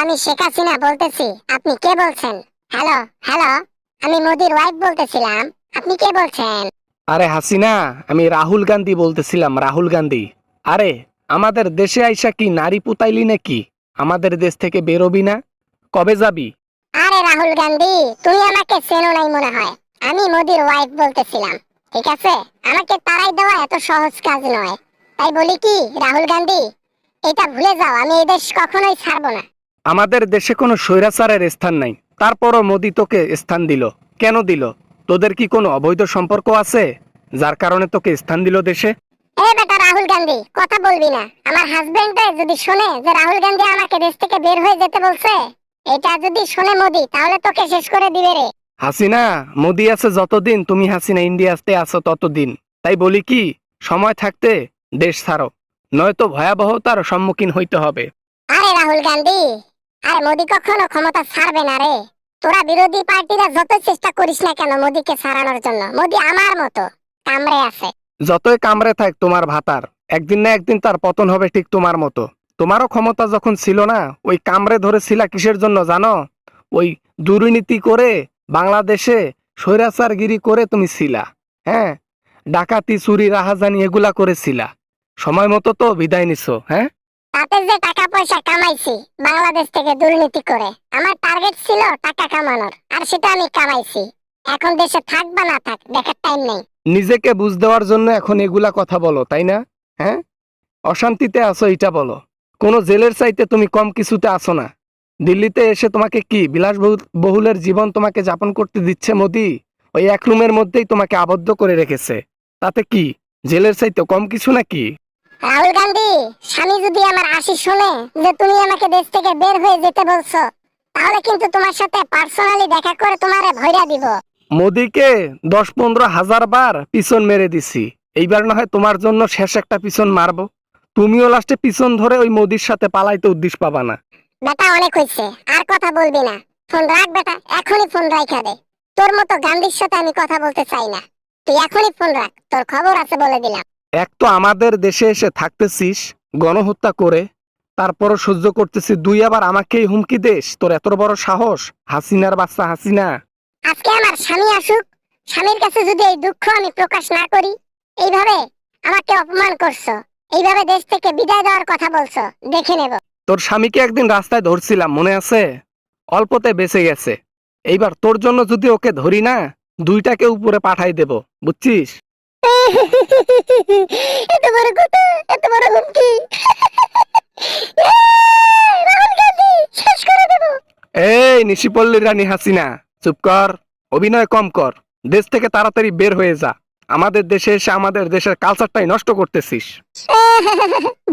আমি শেখ হাসিনা বলতেছি। আপনি কে বলছেন? হ্যালো হ্যালো, আমি মোদির ওয়াইফ বলতেছিলাম। আপনি কে বলছেন? আরে হাসিনা, আমি রাহুল গান্ধী বলতেছিলাম, রাহুল গান্ধী। আরে, আমাদের দেশে আইসা কি নারী পুতাইলি নাকি? আমাদের দেশ থেকে বেরোবি না? কবে যাবি? আরে রাহুল গান্ধী, তুমি আমাকে চেনো নাই মনে হয়। আমি মোদির ওয়াইফ বলতেছিলাম। ঠিক আছে, আমাকে তাড়াই দেওয়া এত সহজ কাজ নয়। তাই বলি কি রাহুল গান্ধী, এটা ভুলে যাও, আমি এই দেশ কখনোই ছাড়বো না। আমাদের দেশে কোনো স্বৈরাচারের স্থান নাই, তারপরও মোদি তোকে স্থান দিল। কেন দিল? তোদের কি কোনো অবৈধ সম্পর্ক আছে যার কারণে তোকে স্থান দিল দেশে? এ বেটা রাহুল গান্ধী, কথা বলবি না। আমার হাজবেন্ড যদি শুনে যে রাহুল গান্ধী আমাকে দেশ থেকে বের হয়ে যেতে বলছে, এটা যদি শুনে মোদি, তাহলে তোকে শেষ করে দিবে রে। হাসিনা, মোদি আছে যতদিন, তুমি হাসিনা ইন্ডিয়াতে আছো ততদিন। তাই বলি কি, সময় থাকতে দেশ ছাড়ো, নয়তো ভয়াবহতার সম্মুখীন হইতে হবে। আরে রাহুল গান্ধী, আরে মোদি কখনো ক্ষমতা ছাড়বে না রে। তোরা বিরোধী পার্টিরা যত চেষ্টা করিস না কেন মোদিকে ছাড়ানোর জন্য, মোদি আমার মতো কামড়ে আছে। যতই কামড়ে থাক তোমার ভাতার, একদিন না একদিন তার পতন হবে ঠিক তোমার মতো। তোমারও ক্ষমতা যখন ছিল না, ওই কামড়ে ধরেছিলা কিসের জন্য জানো? ওই দুর্নীতি করে বাংলাদেশে স্বৈরাচারগিরি করে তুমি ছিলা। হ্যাঁ, ডাকাতি চুরি রাহাজানি এগুলা করেছিলা। সময় মতো তো বিদায় নিছো। হ্যাঁ, তাতে যে টাকা পয়সা কামাইছি বাংলাদেশ থেকে দুর্নীতি করে, আমার টার্গেট ছিল টাকা কামানোর, আর সেটা আমি কামাইছি। এখন দেশে থাক বা না থাক দেখার টাইম নেই। নিজেকে বুঝ দেওয়ার জন্য এখন এগুলা কথা বলো, তাই না? হ্যাঁ, অশান্তিতে আছো এটা বলো। কোনো জেলের চাইতে তুমি কম কিছুতে আছো না। দিল্লিতে এসে তোমাকে কি বিলাস বহুলের জীবন তোমাকে যাপন করতে দিচ্ছে মোদি? ওই এক রুমের মধ্যেই তোমাকে আবদ্ধ করে রেখেছে। তাতে কি জেলের চাইতে কম কিছু নাকি? রাহুল গান্ধী, স্বামী যদি আমার আশি শুনে যে তুমি আমাকে দেশ থেকে বের হয়ে যেতে বলছো, তাহলে কিন্তু তোমার সাথে পার্সোনালি দেখা করে তোমারে ভয়রা দিব। মোদিকে 10-15 হাজার বার পিছন মেরে দিছি। এইবার না হয় তোমার জন্য শেষ একটা পিছন মারবো। তুমিও লাস্টে পিছন ধরে ওই মোদির সাথে পালাইতে উদ্দেশ্য পাবা না। বেটা অনেক হইছে, আর কথা বলবি না। ফোন রাখ বেটা, এখনই ফোন রাখা দে। তোর মতো গান্ধীর সাথে আমি কথা বলতে চাই না। তুই এখনই ফোন রাখ, তোর খবর আছে বলে দিলাম। এক তো আমাদের দেশে এসে থাকতেছিস গণহত্যা করে, তারপরও সহ্য করতেছিস, দুই আবার আমাকেই হুমকি দেশ। তোর এত বড় সাহস! হাসিনার বাচ্চা হাসিনা! আজকে আমার স্বামী আসুক, স্বামীর কাছে যদি এই দুঃখ আমি প্রকাশ না করি, এইভাবে আমাকে অপমান করছো, এইভাবে দেশ থেকে বিদায় দেওয়ার কথা বলছো, দেখে নেব। তোর স্বামীকে একদিন রাস্তায় ধরছিলাম, মনে আছে? অল্পতে বেঁচে গেছে। এইবার তোর জন্য যদি ওকে ধরি না, দুইটাকে উপরে পাঠাই দেব, বুঝছিস? এত বড় কথা, এত বড় হুমকি! রাহুল গান্ধী, শেষ করে দেব। এই নিশিপল্লীর রানী হাসিনা, চুপ কর, অভিনয় কম কর। দেশ থেকে তাড়াতাড়ি বের হয়ে যা। আমাদের দেশে এসে আমাদের দেশের কালচারটাই নষ্ট করতেছিস।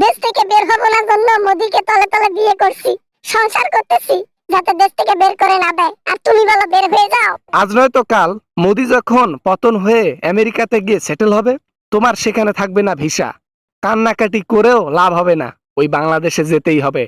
দেশ থেকে বের হবো না জন্য মোদিকে তলে তলে বিয়ে করছি, সংসার করতেছি, যাতে দেশ থেকে বের করে না দেয়, আর তুমি বলো বের হয়ে যাও। আজ নয়তো কাল মোদি যখন পতন হয়ে আমেরিকাতে গিয়ে সেটেল হবে, তোমার সেখানে থাকবে না ভিসা। কান্নাকাটি করেও লাভ হবে না, ওই বাংলাদেশে যেতেই হবে।